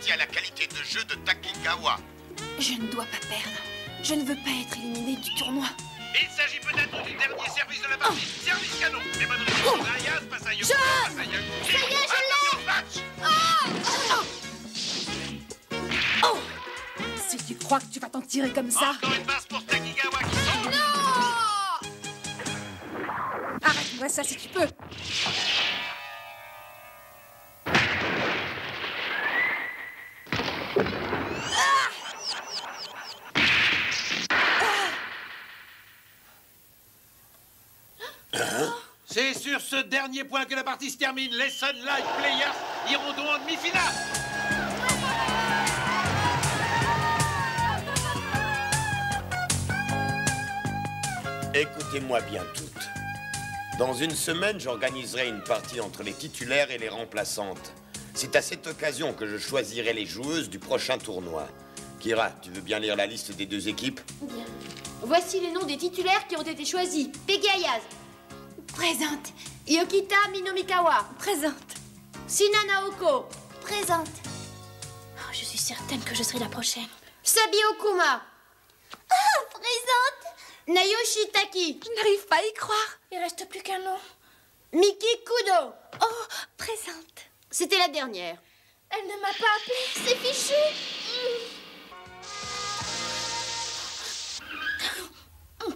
apprécié à la qualité de jeu de Takigawa. Je ne dois pas perdre. Je ne veux pas être éliminé du tournoi. Il s'agit peut-être du dernier service de la partie. Service canon. Les bonnes réponses d'Ayaz passe à Yoko, passe à Yaku. Ça y est, je l'ai. Oh. Si tu crois que tu vas t'en tirer comme ça... Encore une passe pour Takigawa qui tombe. Non. Arrête-moi ça si tu peux. C'est sur ce dernier point que la partie se termine. Les Sun Life Players iront donc en demi-finale. Écoutez-moi bien toutes. Dans une semaine, j'organiserai une partie entre les titulaires et les remplaçantes. C'est à cette occasion que je choisirai les joueuses du prochain tournoi. Kira, tu veux bien lire la liste des deux équipes? Bien. Voici les noms des titulaires qui ont été choisis. Peggy Ayaz. Présente. Yokita Minomikawa. Présente. Sina Naoko. Présente. Oh, je suis certaine que je serai la prochaine. Sabi Okuma. Ah, présente. Nayoshi Taki. Je n'arrive pas à y croire. Il reste plus qu'un nom. Miki Kudo. Oh, présente. C'était la dernière. Elle ne m'a pas appelée, c'est fichu.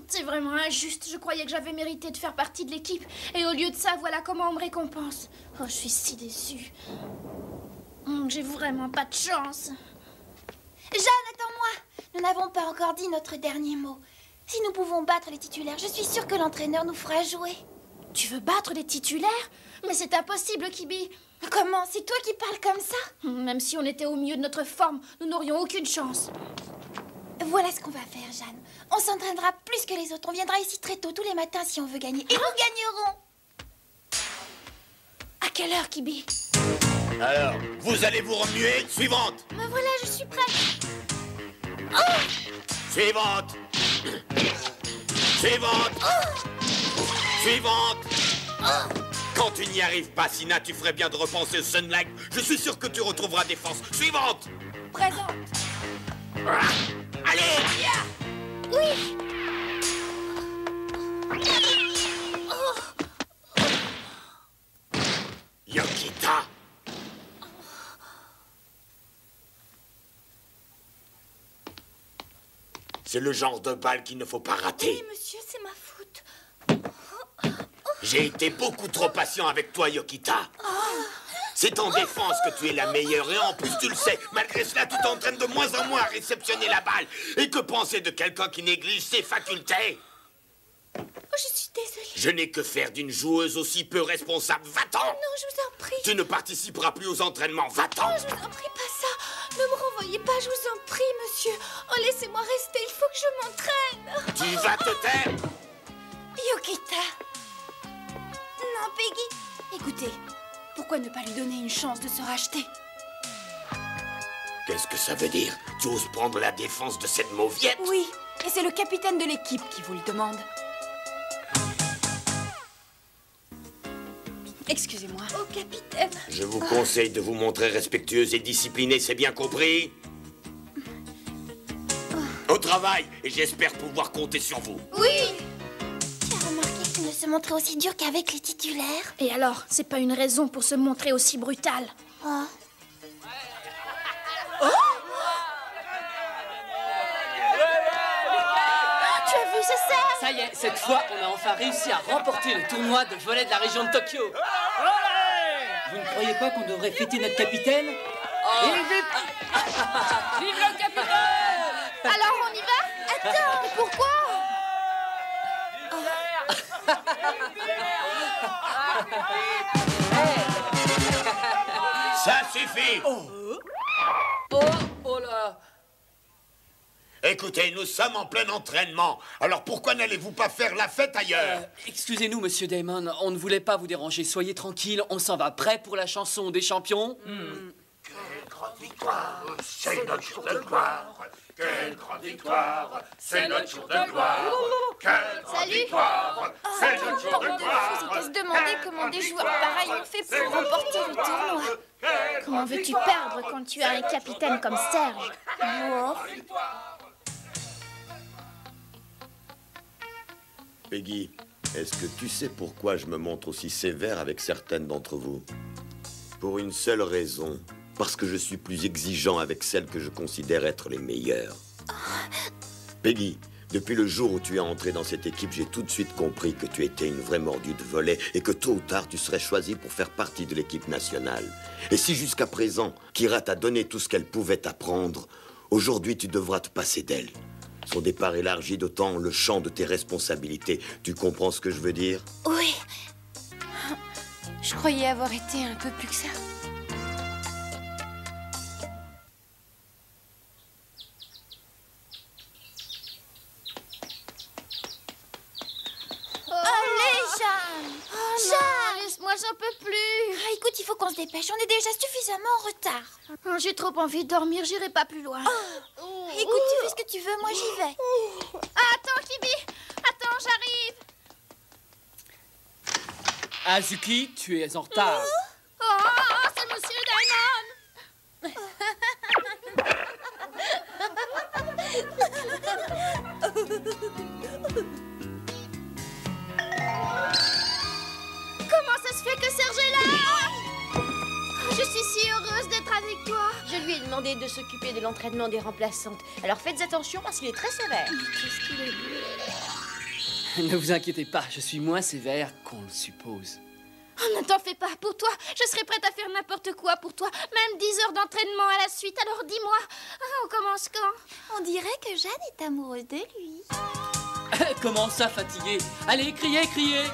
C'est vraiment injuste. Je croyais que j'avais mérité de faire partie de l'équipe. Et au lieu de ça, voilà comment on me récompense. Oh, je suis si déçue. J'ai vraiment pas de chance. Jeanne, attends-moi. Nous n'avons pas encore dit notre dernier mot. Si nous pouvons battre les titulaires, je suis sûre que l'entraîneur nous fera jouer. Tu veux battre les titulaires? Mais c'est impossible, Kibi. Comment? C'est toi qui parles comme ça? Même si on était au milieu de notre forme, nous n'aurions aucune chance. Voilà ce qu'on va faire, Jeanne. On s'entraînera plus que les autres. On viendra ici très tôt, tous les matins, si on veut gagner. Et nous gagnerons. À quelle heure, Kibi? Alors, vous allez vous remuer. Suivante. Me voilà, je suis prête. Suivante. Suivante. Suivante. Quand tu n'y arrives pas, Sina, tu ferais bien de repenser au Sunlight. Je suis sûr que tu retrouveras des forces. Suivante. Présente. Allez. Oui. Yokita. C'est le genre de balle qu'il ne faut pas rater. Oui, monsieur, c'est ma faute. J'ai été beaucoup trop patient avec toi, Yokita. C'est en défense que tu es la meilleure et en plus tu le sais. Malgré cela, tu t'entraînes de moins en moins à réceptionner la balle. Et que penser de quelqu'un qui néglige ses facultés? Oh, je suis désolée. Je n'ai que faire d'une joueuse aussi peu responsable. Va-t'en! Non, je vous en prie. Tu ne participeras plus aux entraînements. Va-t'en! Oh, je vous en prie, pas ça. Ne me renvoyez pas, je vous en prie, monsieur. Oh, laissez-moi rester, il faut que je m'entraîne. Tu vas te taire! Yokita. Non, Peggy. Écoutez, pourquoi ne pas lui donner une chance de se racheter? Qu'est-ce que ça veut dire? Tu oses prendre la défense de cette mauviette? Oui, et c'est le capitaine de l'équipe qui vous le demande. Excusez-moi. Oh, capitaine. Je vous conseille de vous montrer respectueuse et disciplinée, c'est bien compris? Au travail, et j'espère pouvoir compter sur vous. Oui. Tu as remarqué qu'il ne se montrait aussi dur qu'avec les titulaires? Et alors, c'est pas une raison pour se montrer aussi brutal. Oh. Tu as vu ce cerf? Ça y est, cette fois, on a enfin réussi à remporter le tournoi de volley de la région de Tokyo. Vous ne croyez pas qu'on devrait fêter notre capitaine? Vive le capitaine! Alors on y va? Attends, mais pourquoi? Ça suffit! Oh là! Écoutez, nous sommes en plein entraînement. Alors pourquoi n'allez-vous pas faire la fête ailleurs? Excusez-nous, monsieur Damon, on ne voulait pas vous déranger. Soyez tranquille, on s'en va. Prêt pour la chanson des champions? Quelle grande victoire, c'est notre jour de gloire. Quelle grande victoire, c'est notre jour de gloire. Quelle grande victoire, c'est notre jour de gloire. Faut se demander comment des joueurs pareils ont fait pour remporter le tournoi. Quelle Comment veux-tu perdre quand tu as un capitaine comme Serge? Peggy, est-ce que tu sais pourquoi je me montre aussi sévère avec certaines d'entre vous? Pour une seule raison. Parce que je suis plus exigeant avec celles que je considère être les meilleures. Peggy, depuis le jour où tu es entrée dans cette équipe, j'ai tout de suite compris que tu étais une vraie mordue de volley et que tôt ou tard, tu serais choisie pour faire partie de l'équipe nationale. Et si jusqu'à présent, Kira t'a donné tout ce qu'elle pouvait t'apprendre, aujourd'hui, tu devras te passer d'elle. Son départ élargit d'autant le champ de tes responsabilités. Tu comprends ce que je veux dire? Oui. Je croyais avoir été un peu plus que ça. J'en peux plus. Ah, écoute, il faut qu'on se dépêche. On est déjà suffisamment en retard. Oh, j'ai trop envie de dormir. J'irai pas plus loin. Écoute, tu fais ce que tu veux. Moi, j'y vais. Attends, Kibi. Attends, j'arrive. Azuki, tu es en retard. Oh, c'est Monsieur Diamond. Comment ça se fait que Serge est là? Je suis si heureuse d'être avec toi. Je lui ai demandé de s'occuper de l'entraînement des remplaçantes. Alors faites attention parce qu'il est très sévère. Qu'est-ce qu'il est beau. Ne vous inquiétez pas, je suis moins sévère qu'on le suppose. Oh, ne t'en fais pas. Pour toi, je serais prête à faire n'importe quoi pour toi. Même 10 heures d'entraînement à la suite. Alors dis-moi, on commence quand? On dirait que Jeanne est amoureuse de lui. Comment ça, fatigué? Allez, criez, criez!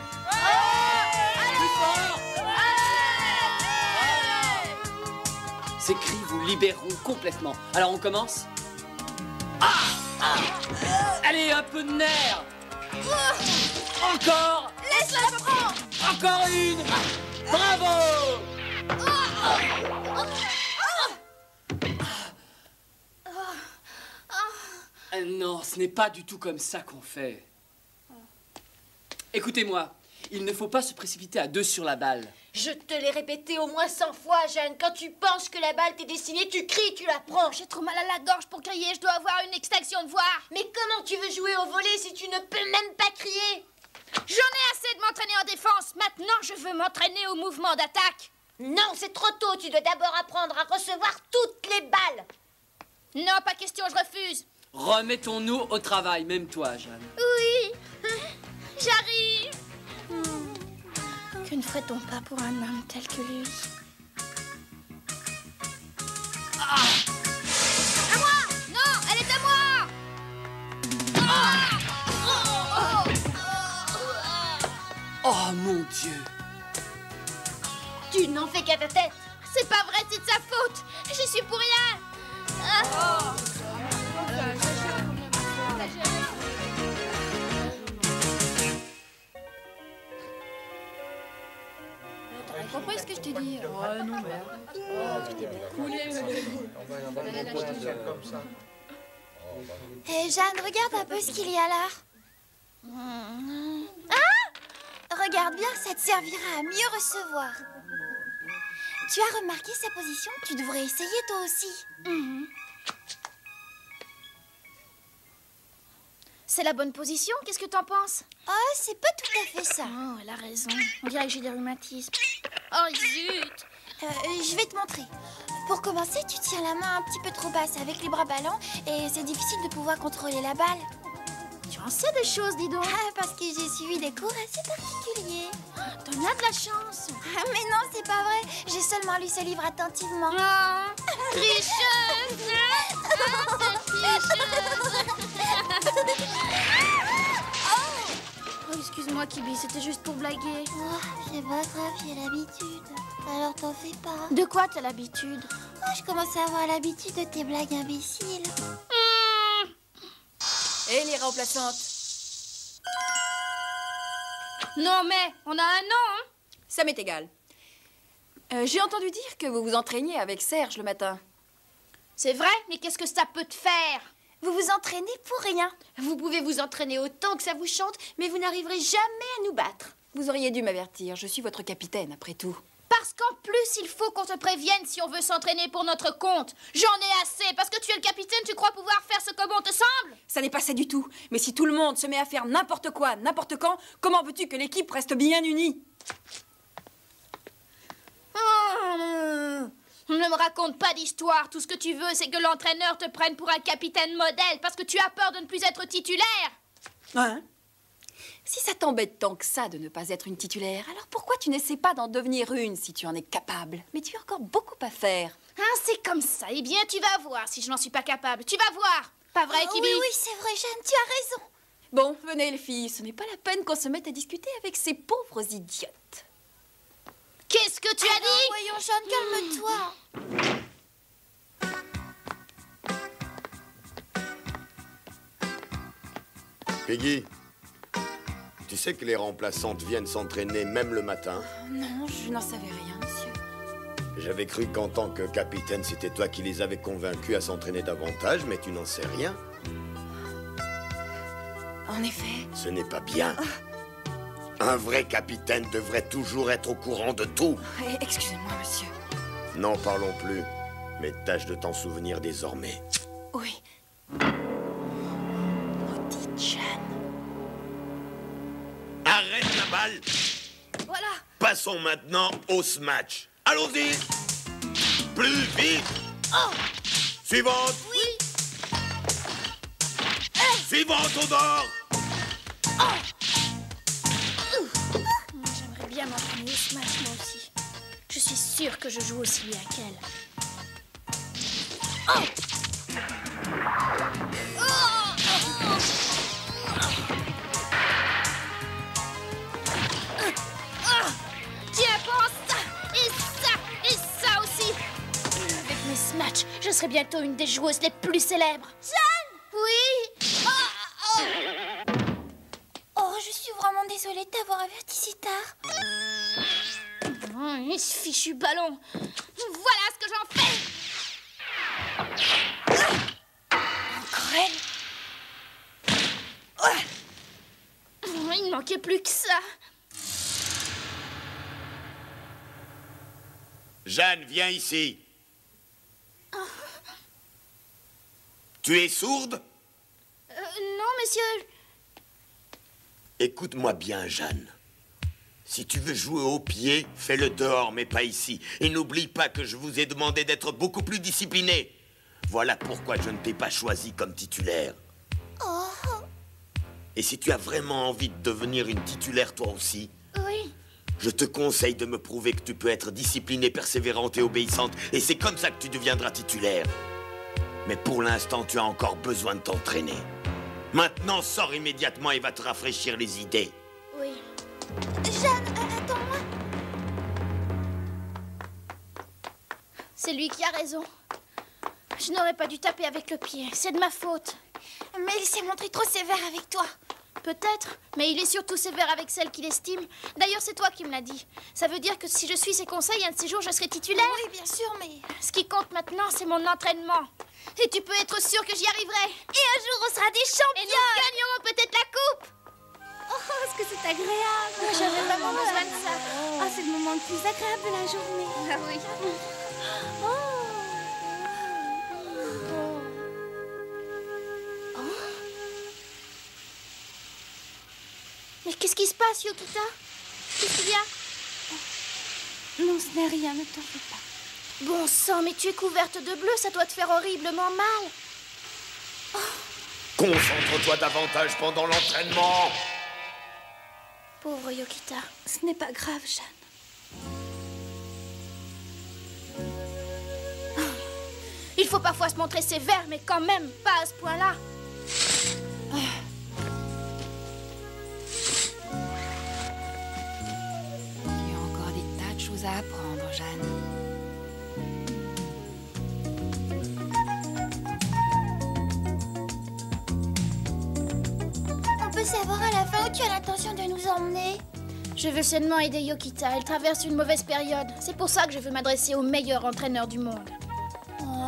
Ces cris vous libéreront complètement. Alors on commence? Allez, un peu de nerf! Encore! Laisse-la prendre. Encore une! Bravo! Non, ce n'est pas du tout comme ça qu'on fait. Écoutez-moi, il ne faut pas se précipiter à deux sur la balle. Je te l'ai répété au moins 100 fois, Jeanne. Quand tu penses que la balle t'est destinée, tu cries, tu la prends. J'ai trop mal à la gorge pour crier. Je dois avoir une extinction de voix. Mais comment tu veux jouer au volley si tu ne peux même pas crier? J'en ai assez de m'entraîner en défense. Maintenant, je veux m'entraîner au mouvement d'attaque. Non, c'est trop tôt. Tu dois d'abord apprendre à recevoir toutes les balles. Non, pas question, je refuse. Remettons-nous au travail, même toi, Jeanne. Oui, j'arrive. Que ne ferait-on pas pour un homme tel que lui? À moi! Non, elle est à moi! Oh, mon Dieu! Tu n'en fais qu'à ta tête. C'est pas vrai, c'est de sa faute. J'y suis pour rien. T'as compris ce que je t'ai dit? Oh non, Hé, Jeanne, regarde un peu ce qu'il y a là. Ah! Regarde bien, ça te servira à mieux recevoir. Tu as remarqué sa position? Tu devrais essayer toi aussi. C'est la bonne position, qu'est-ce que t'en penses? Oh, c'est pas tout à fait ça. Oh, elle a raison. On dirait que j'ai des rhumatismes. Oh, zut! Je vais te montrer. Pour commencer, tu tiens la main un petit peu trop basse avec les bras ballants et c'est difficile de pouvoir contrôler la balle. Tu en sais des choses, dis donc. Ah, parce que j'ai suivi des cours assez particuliers. T'en as de la chance. Ah, mais non, c'est pas vrai. J'ai seulement lu ce livre attentivement. Oh, tricheuse! Oh, excuse-moi, Kibi, c'était juste pour blaguer. Oh, c'est pas grave, j'ai l'habitude. Alors t'en fais pas. De quoi t'as l'habitude? Oh, je commence à avoir l'habitude de tes blagues imbéciles. Et les remplaçantes? Non, mais on a un nom, hein? Ça m'est égal. J'ai entendu dire que vous vous entraîniez avec Serge le matin. C'est vrai, mais qu'est-ce que ça peut te faire? Vous vous entraînez pour rien. Vous pouvez vous entraîner autant que ça vous chante, mais vous n'arriverez jamais à nous battre. Vous auriez dû m'avertir, je suis votre capitaine après tout. Parce qu'en plus, il faut qu'on te prévienne si on veut s'entraîner pour notre compte. J'en ai assez. Parce que tu es le capitaine, tu crois pouvoir faire ce que bon te semble? Ça n'est pas ça du tout. Mais si tout le monde se met à faire n'importe quoi, n'importe quand, comment veux-tu que l'équipe reste bien unie? Ne me raconte pas d'histoire. Tout ce que tu veux, c'est que l'entraîneur te prenne pour un capitaine modèle parce que tu as peur de ne plus être titulaire. Hein? Si ça t'embête tant que ça de ne pas être une titulaire, alors pourquoi tu n'essaies pas d'en devenir une si tu en es capable? Mais tu as encore beaucoup à faire. Ah, c'est comme ça. Eh bien, tu vas voir si je n'en suis pas capable. Tu vas voir. Pas vrai, Kibi? Oui, c'est vrai, Jeanne, tu as raison. Bon, venez les filles, ce n'est pas la peine qu'on se mette à discuter avec ces pauvres idiotes. Qu'est-ce que tu as dit? Voyons, Jeanne, calme-toi. Peggy, tu sais que les remplaçantes viennent s'entraîner même le matin? Non, je n'en savais rien, monsieur. J'avais cru qu'en tant que capitaine, c'était toi qui les avais convaincus à s'entraîner davantage, mais tu n'en sais rien. En effet. Ce n'est pas bien. Un vrai capitaine devrait toujours être au courant de tout. Excusez-moi, monsieur. N'en parlons plus, mais tâche de t'en souvenir désormais. Oui. Maudite Jeanne. Arrête la balle! Voilà. Passons maintenant au smash. Allons-y! Plus vite! Oh. Suivante! Oui. Suivante au nord! J'aimerais bien m'entraîner au smash, moi aussi. Je suis sûre que je joue aussi bien qu'elle. Tiens, pense ça! Et ça! Et ça aussi! Avec mes smash, je serai bientôt une des joueuses les plus célèbres. Jeanne! Oui! Oh, je suis vraiment désolée de t'avoir averti si tard. Ce fichu ballon! Voilà ce que j'en fais! Encore elle? Il ne manquait plus que ça. Jeanne, viens ici. Tu es sourde? Non, monsieur. Écoute-moi bien, Jeanne. Si tu veux jouer au pied, fais-le dehors, mais pas ici. Et n'oublie pas que je vous ai demandé d'être beaucoup plus discipliné. Voilà pourquoi je ne t'ai pas choisi comme titulaire. Oh. Et si tu as vraiment envie de devenir une titulaire toi aussi, Oui. je te conseille de me prouver que tu peux être disciplinée, persévérante et obéissante. Et c'est comme ça que tu deviendras titulaire. Mais pour l'instant, tu as encore besoin de t'entraîner. Maintenant, sors immédiatement et va te rafraîchir les idées. Oui. Jeanne, attends-moi. C'est lui qui a raison. Je n'aurais pas dû taper avec le pied. C'est de ma faute. Mais il s'est montré trop sévère avec toi. Peut-être, mais il est surtout sévère avec celle qu'il estime. D'ailleurs, c'est toi qui me l'as dit. Ça veut dire que si je suis ses conseils, un de ces jours, je serai titulaire. Oui, bien sûr, mais... Ce qui compte maintenant, c'est mon entraînement. Et tu peux être sûr que j'y arriverai. Et un jour, on sera des champions. Et nous gagnerons peut-être la coupe. Oh, est-ce que c'est agréable. J'avais vraiment besoin de ça. Oh, c'est le moment le plus agréable de la journée. Ah oui. Mais qu'est-ce qui se passe, Yokita? Qu'est-ce qu'il y a? Non, ce n'est rien, ne t'en fais pas. Bon sang, mais tu es couverte de bleu, ça doit te faire horriblement mal. Concentre-toi davantage pendant l'entraînement. Pauvre Yokita. Ce n'est pas grave, Jeanne. Il faut parfois se montrer sévère, mais quand même pas à ce point-là. Tu as encore des tas de choses à apprendre, Jeanne. On peut savoir à la fin où tu as l'intention de nous emmener. Je veux seulement aider Yokita. Elle traverse une mauvaise période. C'est pour ça que je veux m'adresser au meilleur entraîneur du monde. Oh.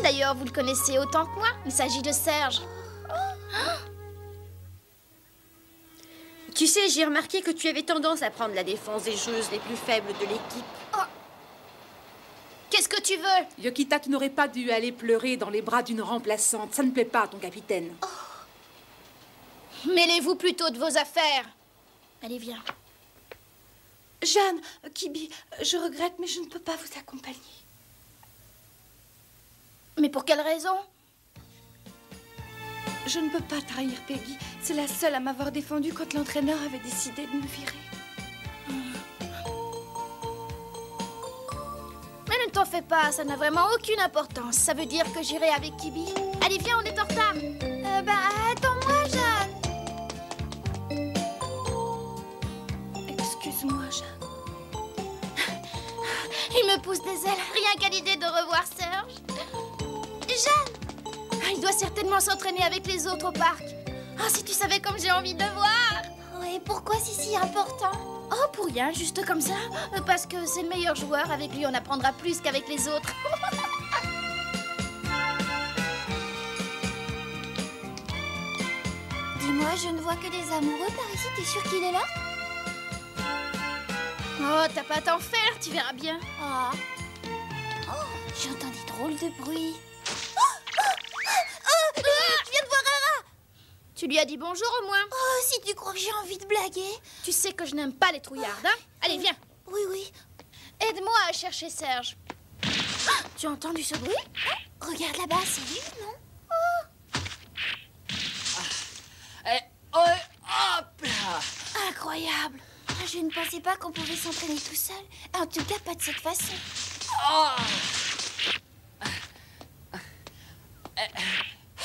D'ailleurs, vous le connaissez autant que moi. Il s'agit de Serge. Tu sais, j'ai remarqué que tu avais tendance à prendre la défense des joueuses les plus faibles de l'équipe. Oh. Qu'est-ce que tu veux? Yokita, tu n'aurais pas dû aller pleurer dans les bras d'une remplaçante. Ça ne plaît pas à ton capitaine. Oh. Mêlez-vous plutôt de vos affaires. Allez, viens. Jeanne, Kibi, je regrette, mais je ne peux pas vous accompagner. Mais pour quelle raison? Je ne peux pas trahir Peggy. C'est la seule à m'avoir défendue quand l'entraîneur avait décidé de me virer. Mais ne t'en fais pas, ça n'a vraiment aucune importance. Ça veut dire que j'irai avec Kibi. Allez, viens, on est en retard. Attends-moi, Jeanne. Excuse-moi, Jeanne. Il me pousse des ailes, rien qu'à l'idée de revoir Serge. Jeanne! Il doit certainement s'entraîner avec les autres au parc. Oh, si tu savais comme j'ai envie de le voir! Et pourquoi c'est si important? Oh, pour rien, juste comme ça. Parce que c'est le meilleur joueur, avec lui on apprendra plus qu'avec les autres. Dis-moi, je ne vois que des amoureux par ici, t'es sûr qu'il est là? Oh, t'as pas à t'en faire, tu verras bien. Oh, j'entends des drôles de bruits. Je viens de voir Rara. Tu lui as dit bonjour au moins? Oh, si tu crois que j'ai envie de blaguer. Tu sais que je n'aime pas les trouillardes, hein? Allez, viens. Oui, oui. Aide-moi à chercher Serge. Tu as entendu ce bruit? Regarde là-bas, c'est lui, non? Hop là! Incroyable. Je ne pensais pas qu'on pouvait s'entraîner tout seul. En tout cas, pas de cette façon. Oh.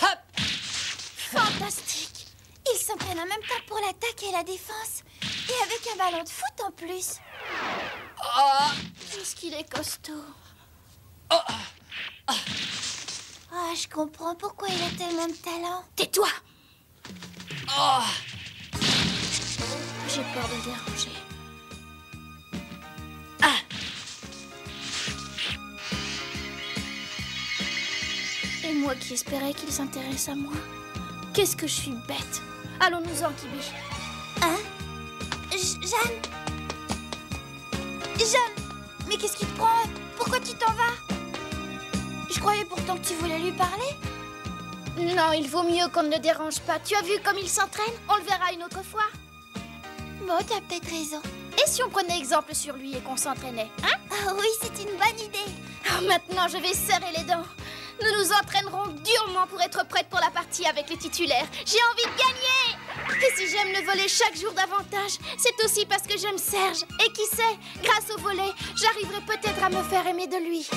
Hop! Fantastique. Il s'entraîne en même temps pour l'attaque et la défense. Et avec un ballon de foot en plus. Oh. Qu'est-ce qu'il est costaud. Ah, je comprends pourquoi il a tellement de talent. Tais-toi. Oh. J'ai peur de le déranger. Et moi qui espérais qu'il s'intéresse à moi. Qu'est-ce que je suis bête. Allons-nous-en, Kibi. Hein? Jeanne? Jeanne? Mais qu'est-ce qui te prend? Pourquoi tu t'en vas? Je croyais pourtant que tu voulais lui parler. Non, il vaut mieux qu'on ne le dérange pas. Tu as vu comme il s'entraîne? On le verra une autre fois. Bon, t'as peut-être raison. Et si on prenait exemple sur lui et qu'on s'entraînait, hein? Ah oui, c'est une bonne idée. Oh, maintenant, je vais serrer les dents. Nous nous entraînerons durement pour être prêtes pour la partie avec les titulaires. J'ai envie de gagner! Et si j'aime le volley chaque jour davantage, c'est aussi parce que j'aime Serge. Et qui sait, grâce au volley, j'arriverai peut-être à me faire aimer de lui.